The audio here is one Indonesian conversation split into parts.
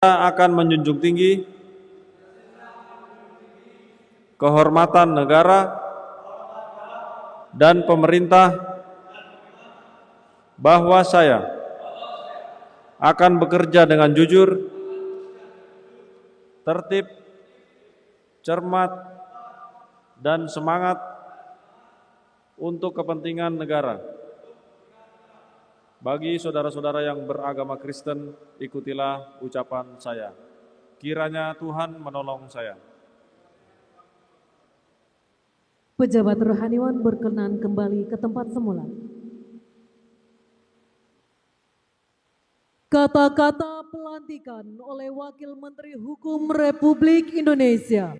akan menjunjung tinggi kehormatan negara dan pemerintah, bahwa saya akan bekerja dengan jujur, tertib, cermat, dan semangat untuk kepentingan negara. Bagi saudara-saudara yang beragama Kristen, ikutilah ucapan saya. Kiranya Tuhan menolong saya. Pejabat rohaniwan berkenan kembali ke tempat semula. Kata-kata pelantikan oleh Wakil Menteri Hukum Republik Indonesia.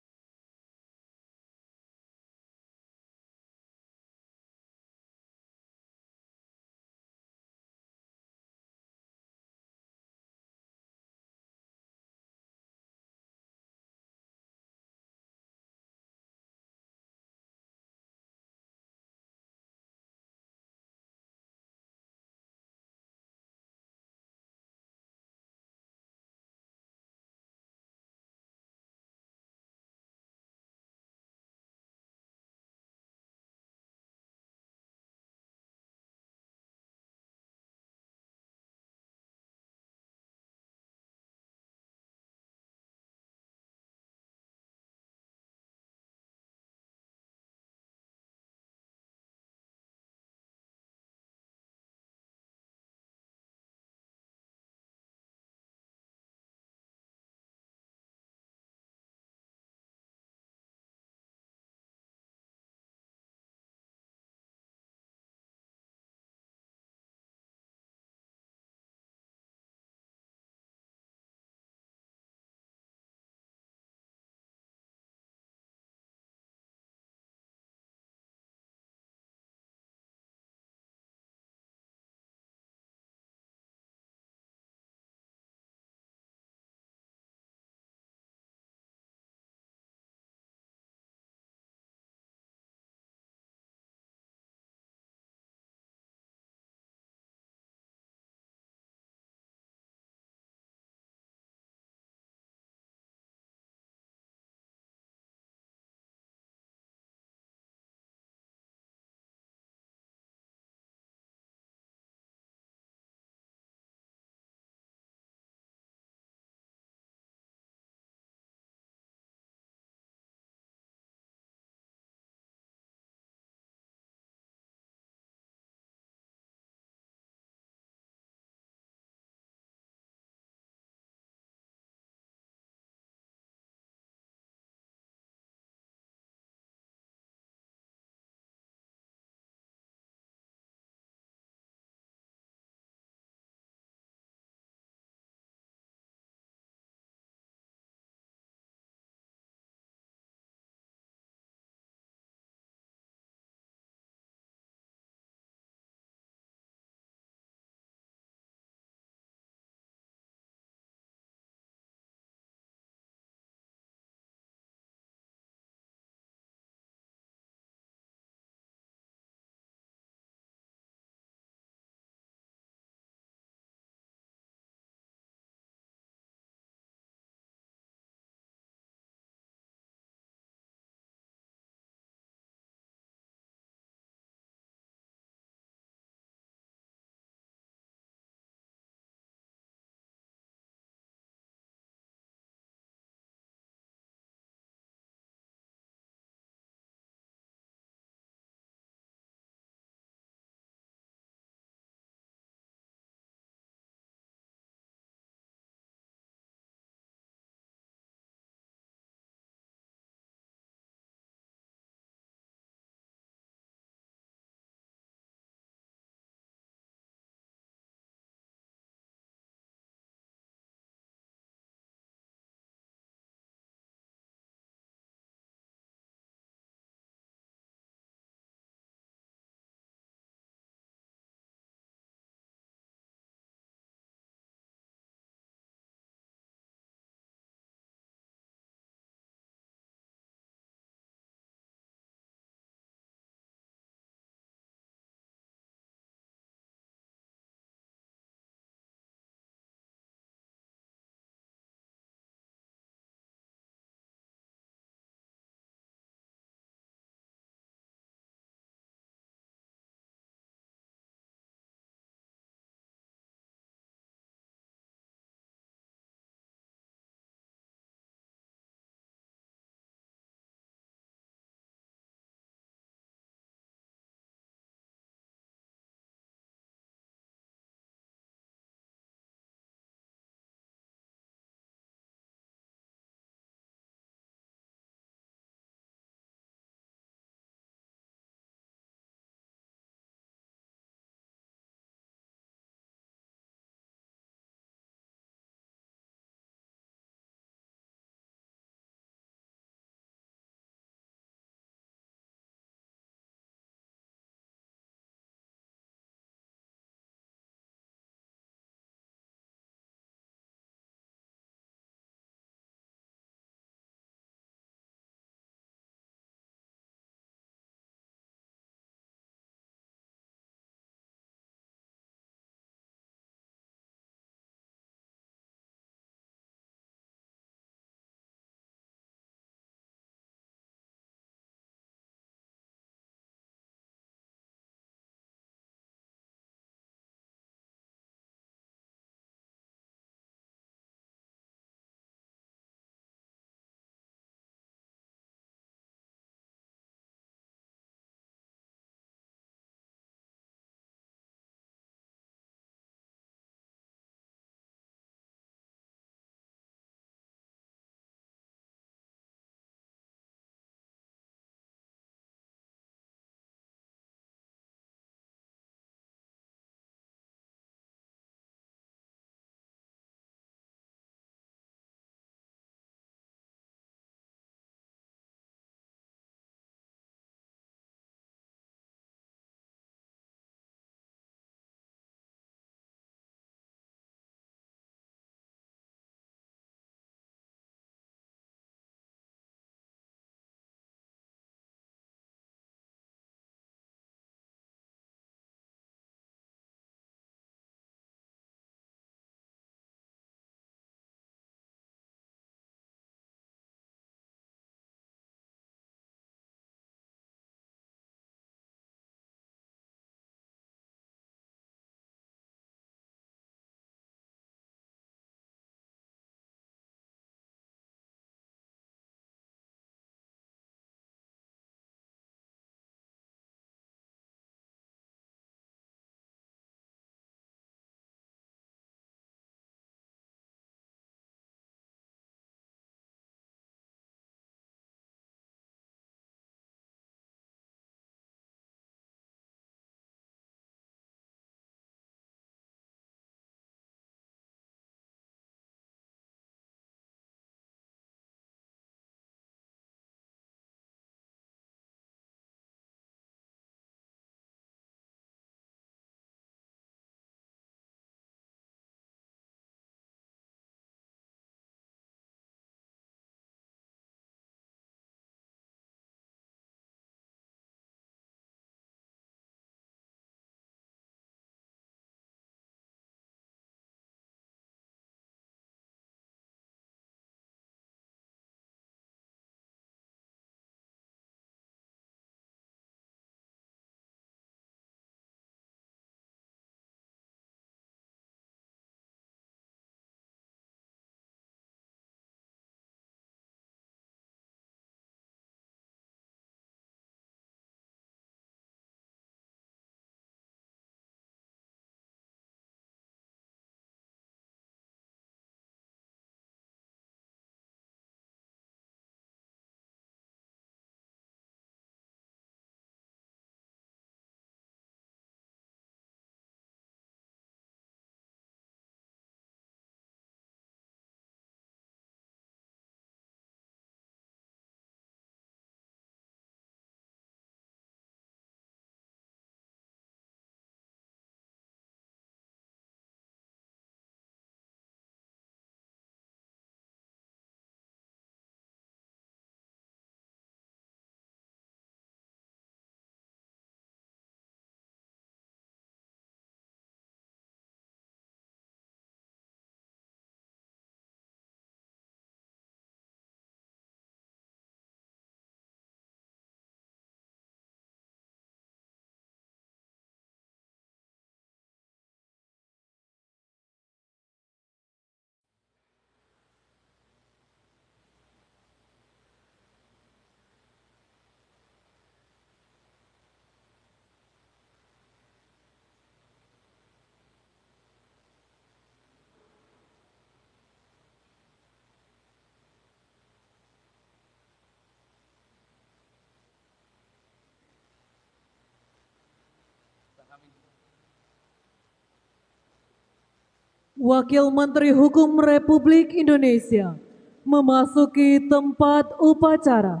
Wakil Menteri Hukum Republik Indonesia memasuki tempat upacara.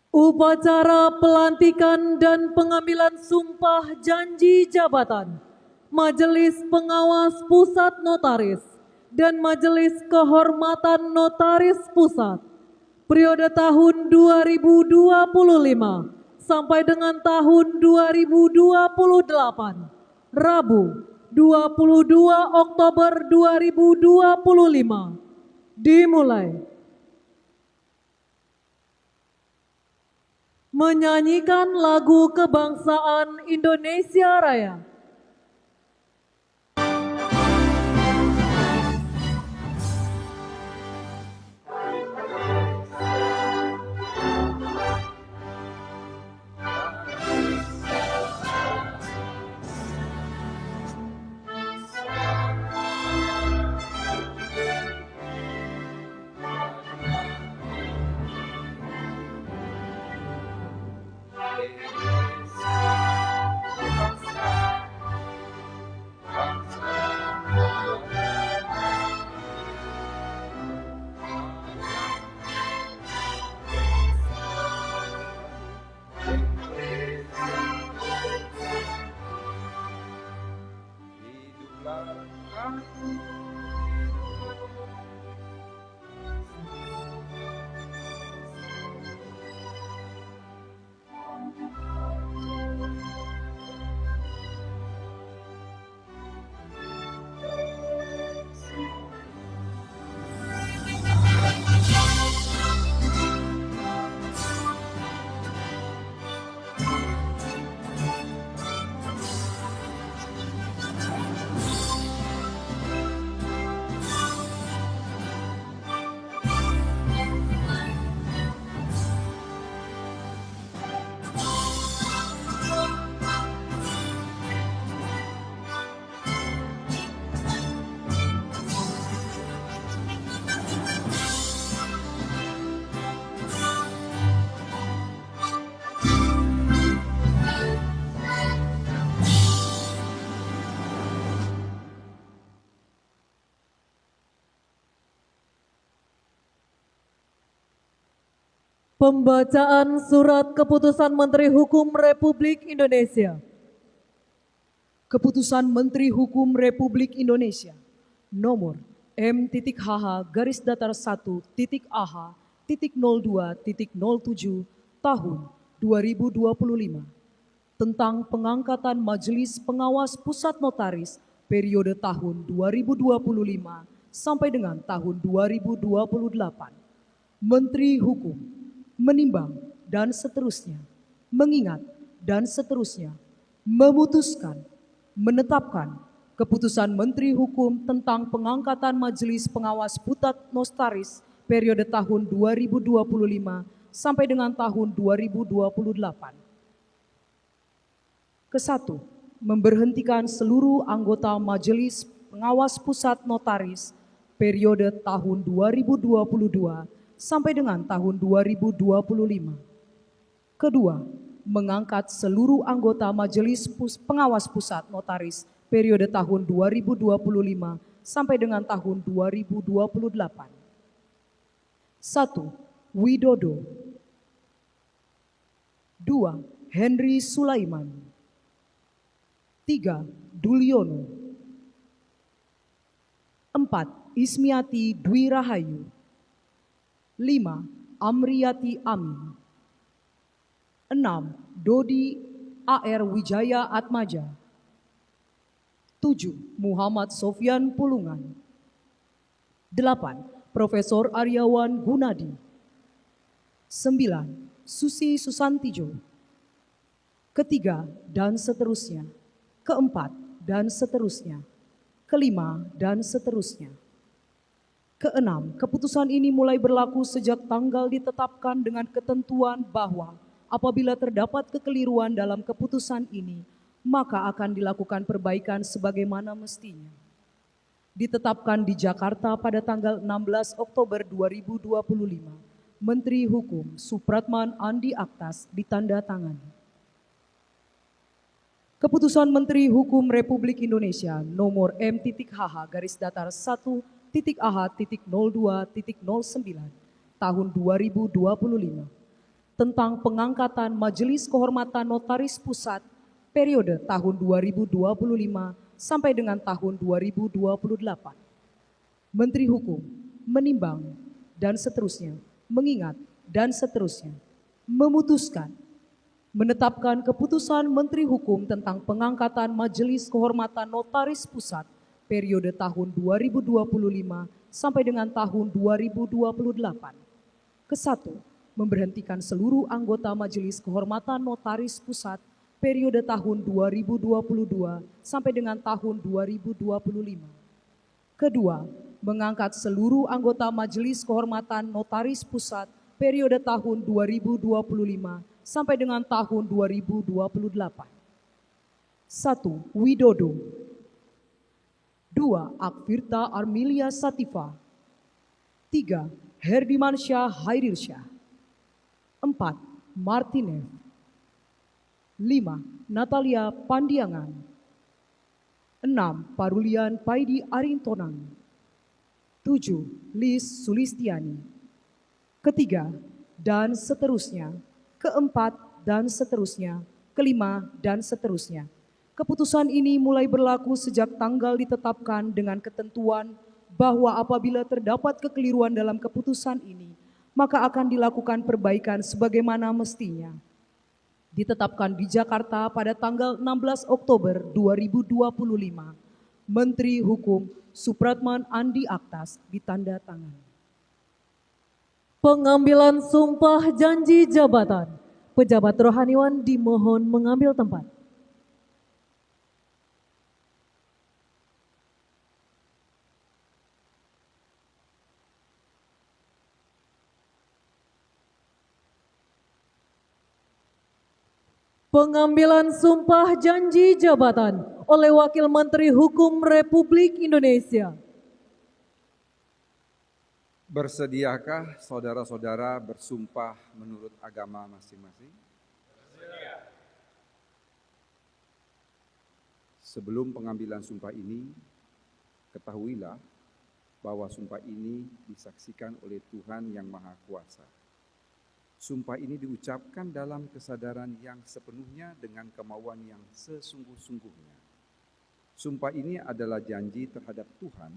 Upacara pelantikan dan pengambilan sumpah janji jabatan Majelis Pengawas Pusat Notaris dan Majelis Kehormatan Notaris Pusat periode tahun 2025 sampai dengan tahun 2028 Rabu 22 Oktober 2025 dimulai. Menyanyikan lagu kebangsaan Indonesia Raya. Pembacaan Surat Keputusan Menteri Hukum Republik Indonesia. Keputusan Menteri Hukum Republik Indonesia nomor M.H.1.AH.02.07 tahun 2025 tentang pengangkatan Majelis Pengawas Pusat Notaris periode tahun 2025 sampai dengan tahun 2028. Menteri Hukum menimbang dan seterusnya, mengingat dan seterusnya, memutuskan, menetapkan Keputusan Menteri Hukum tentang pengangkatan Majelis Pengawas Pusat Notaris periode tahun 2025 sampai dengan tahun 2028. Kesatu, memberhentikan seluruh anggota Majelis Pengawas Pusat Notaris periode tahun 2022 sampai dengan tahun 2025. Kedua, mengangkat seluruh anggota Majelis Pengawas Pusat Notaris periode tahun 2025 sampai dengan tahun 2028. 1. Widodo. 2. Henry Sulaiman. 3. Duliono. 4. Ismiati Dwi Rahayu. 5. Amriyati Amin. 6. Dodi A.R. Wijaya Atmaja. 7. Muhammad Sofyan Pulungan. 8. Profesor Aryawan Gunadi. 9. Susi Susantijo. Ketiga, dan seterusnya. Keempat, dan seterusnya. Kelima, dan seterusnya. Keenam, keputusan ini mulai berlaku sejak tanggal ditetapkan dengan ketentuan bahwa apabila terdapat kekeliruan dalam keputusan ini, maka akan dilakukan perbaikan sebagaimana mestinya. ditetapkan di Jakarta pada tanggal 16 Oktober 2025. Menteri Hukum Supratman Andi Aktas ditandatangani. Keputusan Menteri Hukum Republik Indonesia nomor M.HH-1.AH.02.09 tahun 2025 tentang pengangkatan Majelis Kehormatan Notaris Pusat periode tahun 2025 sampai dengan tahun 2028. Menteri Hukum menimbang dan seterusnya, mengingat dan seterusnya, memutuskan menetapkan keputusan Menteri Hukum tentang pengangkatan Majelis Kehormatan Notaris Pusat periode tahun 2025 sampai dengan tahun 2028. Kesatu, memberhentikan seluruh anggota Majelis Kehormatan Notaris Pusat periode tahun 2022 sampai dengan tahun 2025. Kedua, mengangkat seluruh anggota Majelis Kehormatan Notaris Pusat periode tahun 2025 sampai dengan tahun 2028. 1. Widodo. 2. Akvirta Armilia Sativa. 3. Herdimansyah Hairilsyah. 4. Martinev. 5. Natalia Pandiangan. 6. Parulian Paidi Arintonang. 7. Lis Sulistiani. Ketiga, dan seterusnya. Keempat, dan seterusnya. Kelima, dan seterusnya. Keputusan ini mulai berlaku sejak tanggal ditetapkan dengan ketentuan bahwa apabila terdapat kekeliruan dalam keputusan ini, maka akan dilakukan perbaikan sebagaimana mestinya. Ditetapkan di Jakarta pada tanggal 16 Oktober 2025, Menteri Hukum Supratman Andi Aktas ditandatangani. Pengambilan sumpah janji jabatan. Pejabat rohaniwan dimohon mengambil tempat. Pengambilan sumpah janji jabatan oleh Wakil Menteri Hukum Republik Indonesia. Bersediakah saudara-saudara bersumpah menurut agama masing-masing? Bersedia. Sebelum pengambilan sumpah ini, ketahuilah bahwa sumpah ini disaksikan oleh Tuhan yang Maha Kuasa. Sumpah ini diucapkan dalam kesadaran yang sepenuhnya dengan kemauan yang sesungguh-sungguhnya. Sumpah ini adalah janji terhadap Tuhan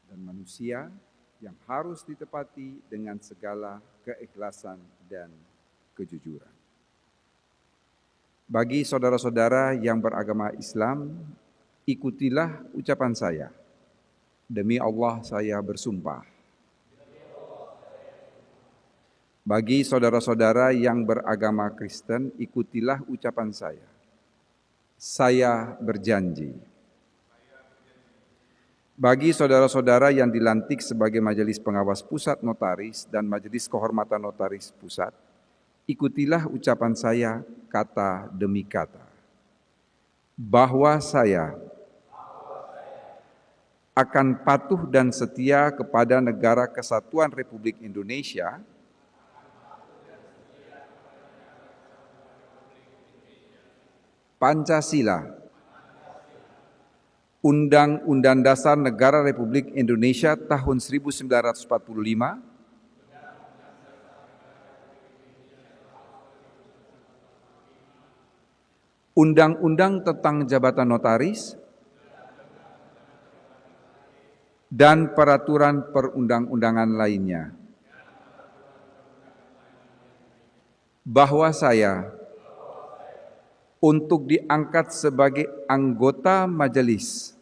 dan manusia yang harus ditepati dengan segala keikhlasan dan kejujuran. Bagi saudara-saudara yang beragama Islam, ikutilah ucapan saya. Demi Allah saya bersumpah. Bagi saudara-saudara yang beragama Kristen, ikutilah ucapan saya. Saya berjanji. Bagi saudara-saudara yang dilantik sebagai Majelis Pengawas Pusat Notaris dan Majelis Kehormatan Notaris Pusat, ikutilah ucapan saya kata demi kata. Bahwa saya akan patuh dan setia kepada Negara Kesatuan Republik Indonesia, Pancasila, Undang-Undang Dasar Negara Republik Indonesia tahun 1945, Undang-Undang tentang Jabatan Notaris, dan peraturan perundang-undangan lainnya. Bahwa saya untuk diangkat sebagai anggota majelis,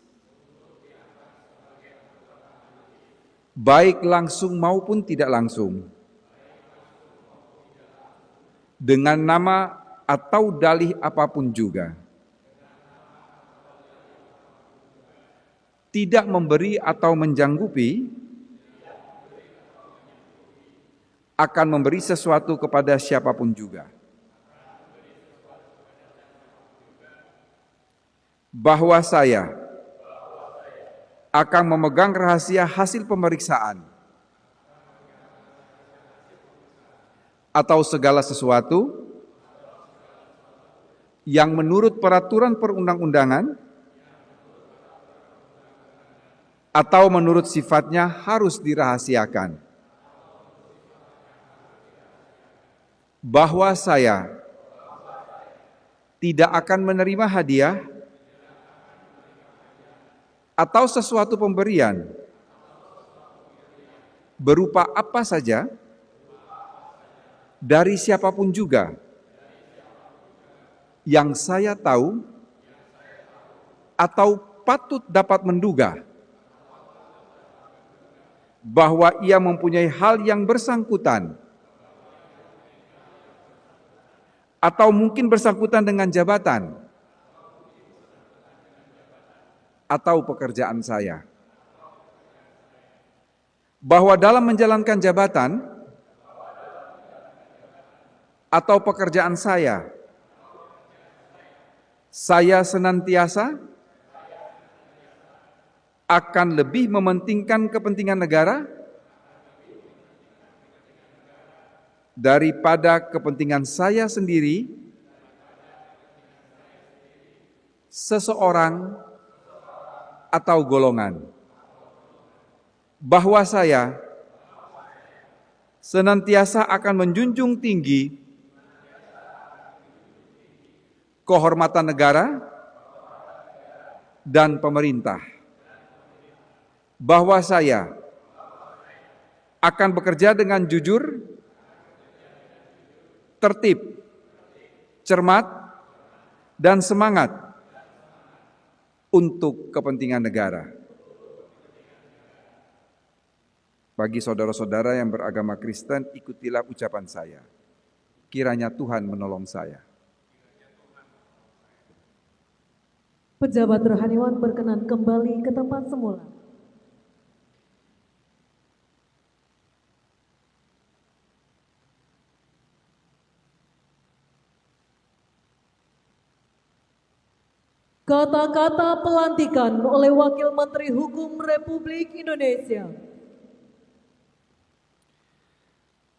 baik langsung maupun tidak langsung, dengan nama atau dalih apapun juga, tidak memberi atau menjanggupi, akan memberi sesuatu kepada siapapun juga. Bahwa saya akan memegang rahasia hasil pemeriksaan atau segala sesuatu yang menurut peraturan perundang-undangan atau menurut sifatnya harus dirahasiakan. Bahwa saya tidak akan menerima hadiah atau sesuatu pemberian berupa apa saja dari siapapun juga yang saya tahu atau patut dapat menduga bahwa ia mempunyai hal yang bersangkutan atau mungkin bersangkutan dengan jabatan atau pekerjaan saya. Bahwa dalam menjalankan jabatan atau pekerjaan saya senantiasa akan lebih mementingkan kepentingan negara daripada kepentingan saya sendiri, seseorang, atau golongan. Bahwa saya senantiasa akan menjunjung tinggi kehormatan negara dan pemerintah. Bahwa saya akan bekerja dengan jujur, tertib, cermat, dan semangat untuk kepentingan negara. Bagi saudara-saudara yang beragama Kristen, ikutilah ucapan saya. Kiranya Tuhan menolong saya. Pejabat rohaniwan berkenan kembali ke tempat semula. Kata-kata pelantikan oleh Wakil Menteri Hukum Republik Indonesia.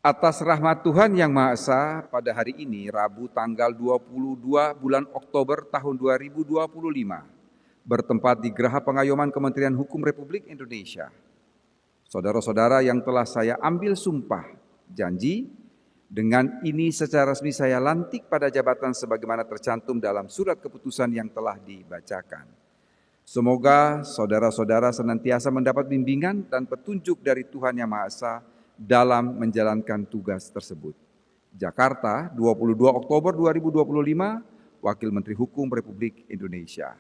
Atas rahmat Tuhan Yang Maha Esa, pada hari ini, Rabu tanggal 22 bulan Oktober tahun 2025, bertempat di Geraha Pengayoman Kementerian Hukum Republik Indonesia. Saudara-saudara yang telah saya ambil sumpah janji, dengan ini secara resmi saya lantik pada jabatan sebagaimana tercantum dalam surat keputusan yang telah dibacakan. Semoga saudara-saudara senantiasa mendapat bimbingan dan petunjuk dari Tuhan Yang Maha Esa dalam menjalankan tugas tersebut. Jakarta, 22 Oktober 2025, Wakil Menteri Hukum Republik Indonesia,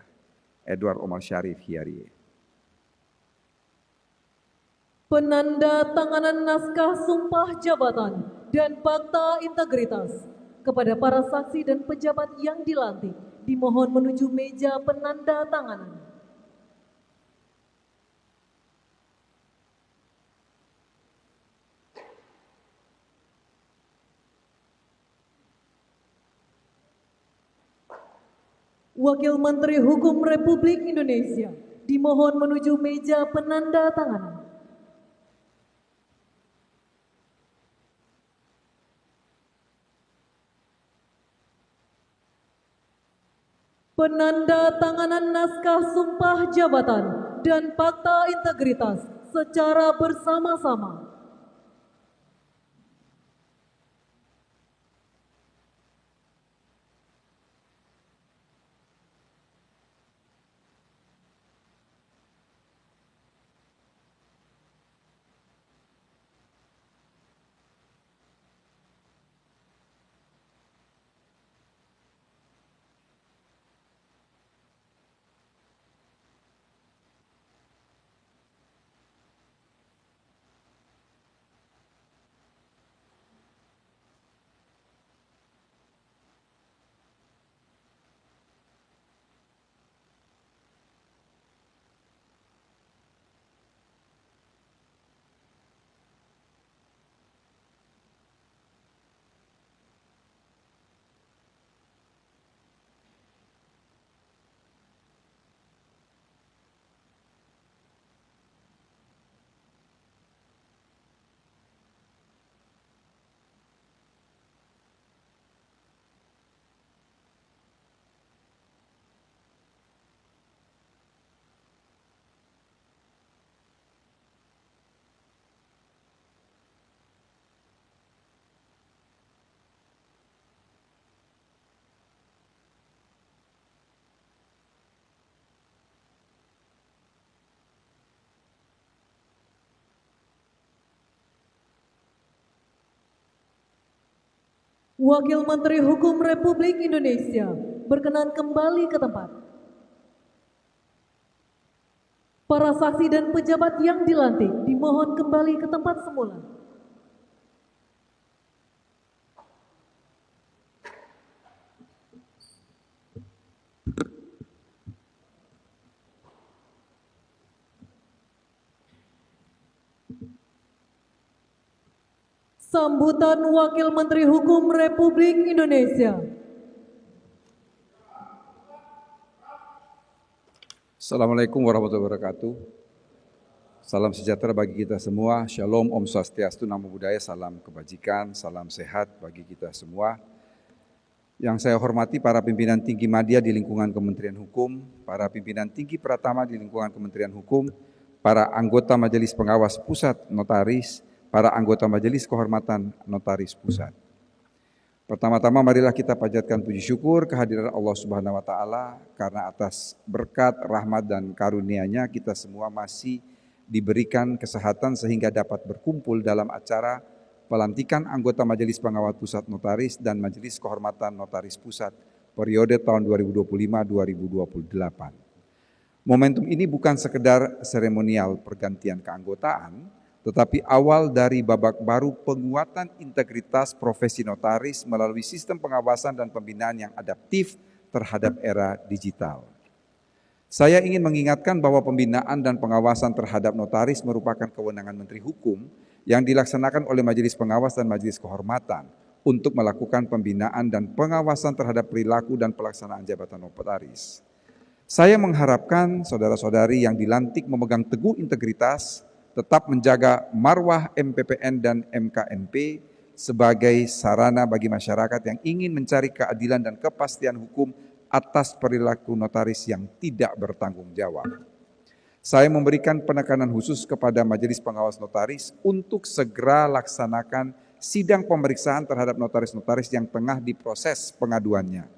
Edward Omar Syarif Hiarie. Penandatanganan naskah sumpah jabatan dan fakta integritas kepada para saksi dan pejabat yang dilantik dimohon menuju meja penandatanganan. Wakil Menteri Hukum Republik Indonesia dimohon menuju meja penandatanganan. Penandatanganan naskah sumpah jabatan dan fakta integritas secara bersama-sama. Wakil Menteri Hukum Republik Indonesia berkenan kembali ke tempat. Para saksi dan pejabat yang dilantik dimohon kembali ke tempat semula. Sambutan Wakil Menteri Hukum Republik Indonesia. Assalamualaikum warahmatullahi wabarakatuh. Salam sejahtera bagi kita semua. Shalom, Om Swastiastu, Namo Buddhaya, salam kebajikan, salam sehat bagi kita semua. Yang saya hormati para pimpinan tinggi madya di lingkungan Kementerian Hukum, para pimpinan tinggi Pratama di lingkungan Kementerian Hukum, para anggota Majelis Pengawas Pusat Notaris, para anggota Majelis Kehormatan Notaris Pusat. Pertama-tama marilah kita panjatkan puji syukur kehadiran Allah Subhanahu wa taala karena atas berkat, rahmat dan karunia-Nya kita semua masih diberikan kesehatan sehingga dapat berkumpul dalam acara pelantikan anggota Majelis Pengawas Pusat Notaris dan Majelis Kehormatan Notaris Pusat periode tahun 2025-2028. Momentum ini bukan sekedar seremonial pergantian keanggotaan, tetapi awal dari babak baru penguatan integritas profesi notaris melalui sistem pengawasan dan pembinaan yang adaptif terhadap era digital. Saya ingin mengingatkan bahwa pembinaan dan pengawasan terhadap notaris merupakan kewenangan Menteri Hukum yang dilaksanakan oleh Majelis Pengawas dan Majelis Kehormatan untuk melakukan pembinaan dan pengawasan terhadap perilaku dan pelaksanaan jabatan notaris. Saya mengharapkan saudara-saudari yang dilantik memegang teguh integritas, tetap menjaga marwah MPPN dan MKNP sebagai sarana bagi masyarakat yang ingin mencari keadilan dan kepastian hukum atas perilaku notaris yang tidak bertanggung jawab. Saya memberikan penekanan khusus kepada Majelis Pengawas Notaris untuk segera laksanakan sidang pemeriksaan terhadap notaris-notaris yang tengah diproses pengaduannya.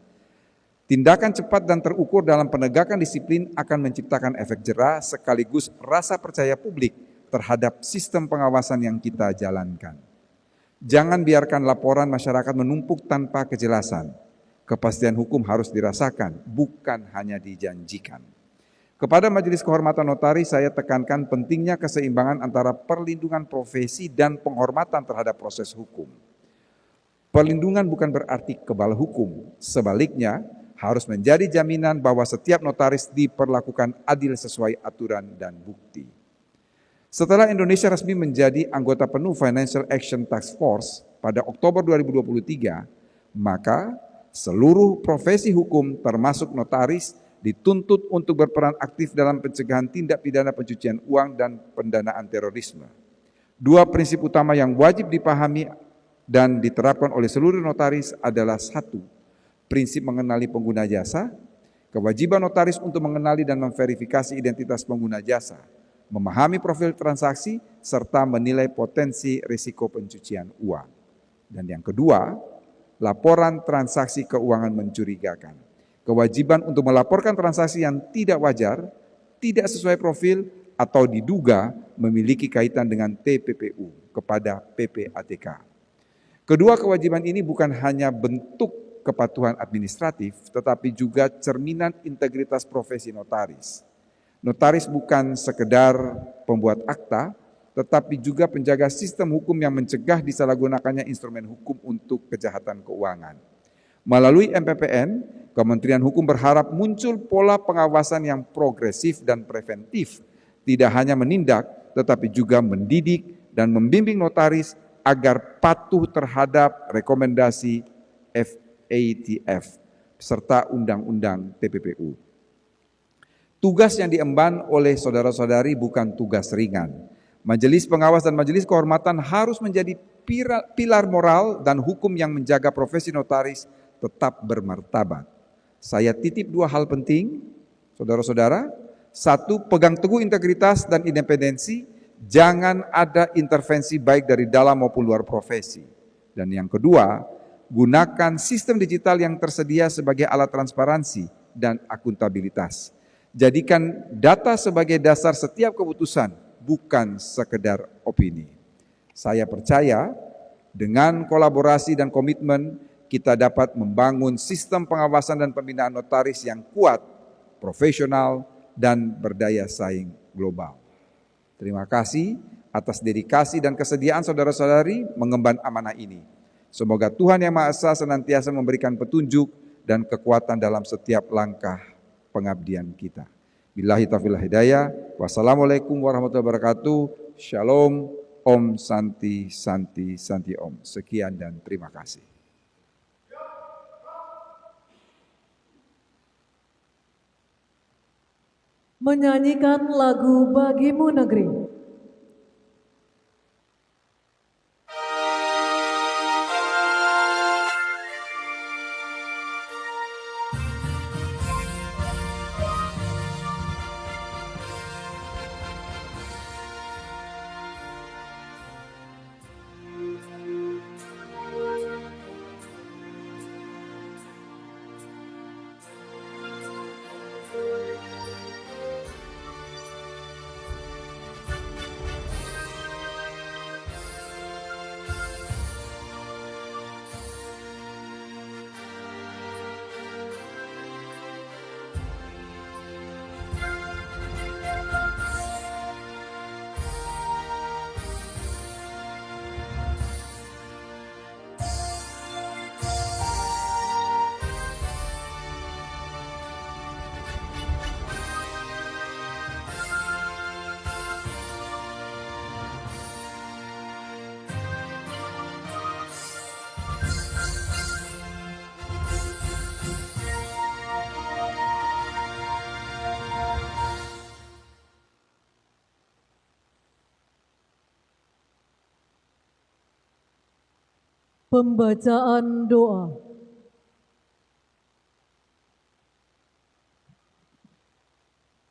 Tindakan cepat dan terukur dalam penegakan disiplin akan menciptakan efek jera sekaligus rasa percaya publik terhadap sistem pengawasan yang kita jalankan. Jangan biarkan laporan masyarakat menumpuk tanpa kejelasan. Kepastian hukum harus dirasakan, bukan hanya dijanjikan. Kepada Majelis Kehormatan Notaris, saya tekankan pentingnya keseimbangan antara perlindungan profesi dan penghormatan terhadap proses hukum. Perlindungan bukan berarti kebal hukum, sebaliknya harus menjadi jaminan bahwa setiap notaris diperlakukan adil sesuai aturan dan bukti. Setelah Indonesia resmi menjadi anggota penuh Financial Action Task Force pada Oktober 2023, maka seluruh profesi hukum termasuk notaris dituntut untuk berperan aktif dalam pencegahan tindak pidana pencucian uang dan pendanaan terorisme. Dua prinsip utama yang wajib dipahami dan diterapkan oleh seluruh notaris adalah: satu, prinsip mengenali pengguna jasa, kewajiban notaris untuk mengenali dan memverifikasi identitas pengguna jasa, memahami profil transaksi, serta menilai potensi risiko pencucian uang. Dan yang kedua, laporan transaksi keuangan mencurigakan. Kewajiban untuk melaporkan transaksi yang tidak wajar, tidak sesuai profil, atau diduga memiliki kaitan dengan TPPU kepada PPATK. Kedua kewajiban ini bukan hanya bentuk kepatuhan administratif, tetapi juga cerminan integritas profesi notaris. Notaris bukan sekedar pembuat akta, tetapi juga penjaga sistem hukum yang mencegah disalahgunakannya instrumen hukum untuk kejahatan keuangan. Melalui MPPN, Kementerian Hukum berharap muncul pola pengawasan yang progresif dan preventif, tidak hanya menindak, tetapi juga mendidik dan membimbing notaris agar patuh terhadap rekomendasi FATF serta Undang-Undang TPPU. Tugas yang diemban oleh saudara-saudari bukan tugas ringan. Majelis Pengawas dan Majelis Kehormatan harus menjadi pilar moral dan hukum yang menjaga profesi notaris tetap bermartabat. Saya titip dua hal penting, saudara-saudara. Satu, pegang teguh integritas dan independensi, jangan ada intervensi baik dari dalam maupun luar profesi. Dan yang kedua, gunakan sistem digital yang tersedia sebagai alat transparansi dan akuntabilitas. Jadikan data sebagai dasar setiap keputusan, bukan sekedar opini. Saya percaya dengan kolaborasi dan komitmen kita dapat membangun sistem pengawasan dan pembinaan notaris yang kuat, profesional, dan berdaya saing global. Terima kasih atas dedikasi dan kesediaan saudara-saudari mengemban amanah ini. Semoga Tuhan Yang Maha Esa senantiasa memberikan petunjuk dan kekuatan dalam setiap langkah pengabdian kita. Billahi taufiq wal hidayah. Wassalamualaikum warahmatullahi wabarakatuh. Shalom. Om Santi Santi Santi Om. Sekian dan terima kasih. Menyanyikan lagu Bagimu Negeri. Pembacaan doa.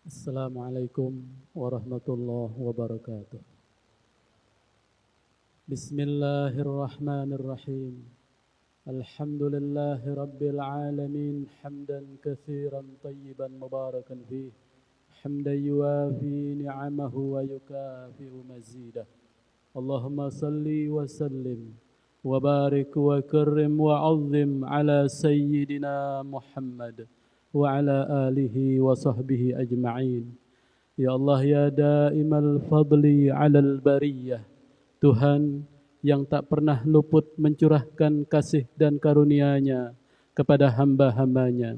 Assalamualaikum warahmatullahi wabarakatuh. Bismillahirrahmanirrahim. Alhamdulillahi rabbil alamin. Hamdan katsiran tayyiban mubarakan fih. Hamdan yuwafi ni'amahu wa yukafi'u mazidah. Allahumma salli wa sallim wa barik wa karrim wa azim ala sayyidina Muhammad wa ala alihi wa sahbihi ajma'in. Ya Allah ya daimal fadli alal bariyah. Tuhan yang tak pernah luput mencurahkan kasih dan karunia-Nya kepada hamba-hambanya.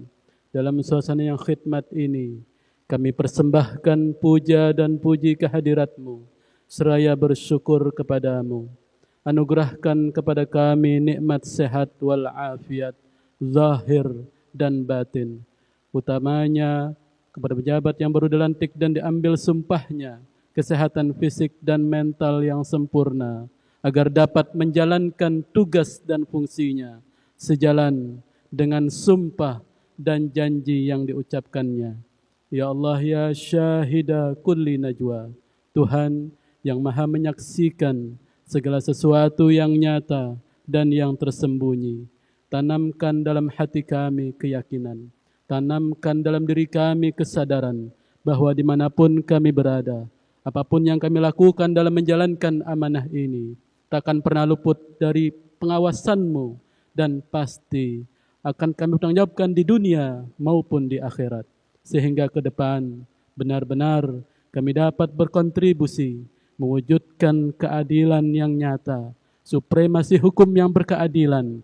Dalam suasana yang khidmat ini, kami persembahkan puja dan puji kehadirat-Mu, seraya bersyukur kepada-Mu. Anugerahkan kepada kami nikmat sehat wal afiat, zahir dan batin. Utamanya kepada pejabat yang baru dilantik dan diambil sumpahnya, kesehatan fisik dan mental yang sempurna, agar dapat menjalankan tugas dan fungsinya sejalan dengan sumpah dan janji yang diucapkannya. Ya Allah ya syahida kulli najwa, Tuhan yang maha menyaksikan segala sesuatu yang nyata dan yang tersembunyi. Tanamkan dalam hati kami keyakinan, tanamkan dalam diri kami kesadaran bahwa dimanapun kami berada, apapun yang kami lakukan dalam menjalankan amanah ini, takkan pernah luput dari pengawasan-Mu dan pasti akan kami bertanggungjawabkan di dunia maupun di akhirat. Sehingga ke depan benar-benar kami dapat berkontribusi mewujudkan keadilan yang nyata, supremasi hukum yang berkeadilan,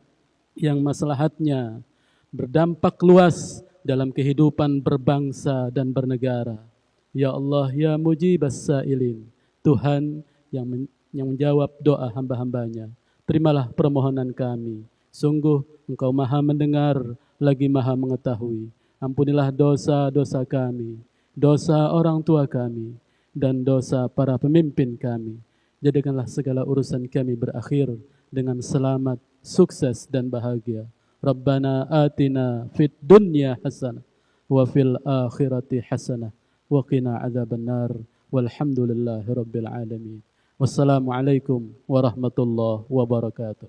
yang maslahatnya berdampak luas dalam kehidupan berbangsa dan bernegara. Ya Allah ya mujibas sa'ilin, Tuhan yang menjawab doa hamba-hambanya, terimalah permohonan kami. Sungguh Engkau maha mendengar lagi maha mengetahui. Ampunilah dosa-dosa kami, dosa orang tua kami, dan dosa para pemimpin kami. Jadikanlah segala urusan kami berakhir dengan selamat, sukses dan bahagia. Rabbana atina fid dunya hasanah wa fil akhirati hasanah wa qina adzabannar. Walhamdulillahi rabbil alamin. Wassalamualaikum warahmatullahi wabarakatuh.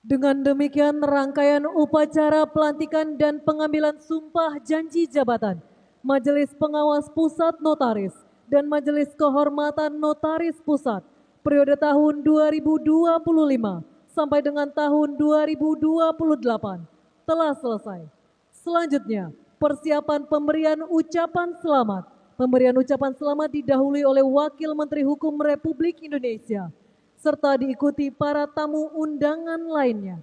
Dengan demikian rangkaian upacara pelantikan dan pengambilan sumpah janji jabatan Majelis Pengawas Pusat Notaris dan Majelis Kehormatan Notaris Pusat periode tahun 2025 sampai dengan tahun 2028 telah selesai. Selanjutnya, persiapan pemberian ucapan selamat. Pemberian ucapan selamat didahului oleh Wakil Menteri Hukum Republik Indonesia, serta diikuti para tamu undangan lainnya.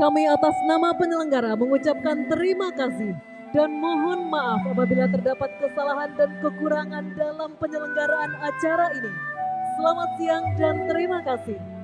Kami atas nama penyelenggara mengucapkan terima kasih dan mohon maaf apabila terdapat kesalahan dan kekurangan dalam penyelenggaraan acara ini. Selamat siang dan terima kasih.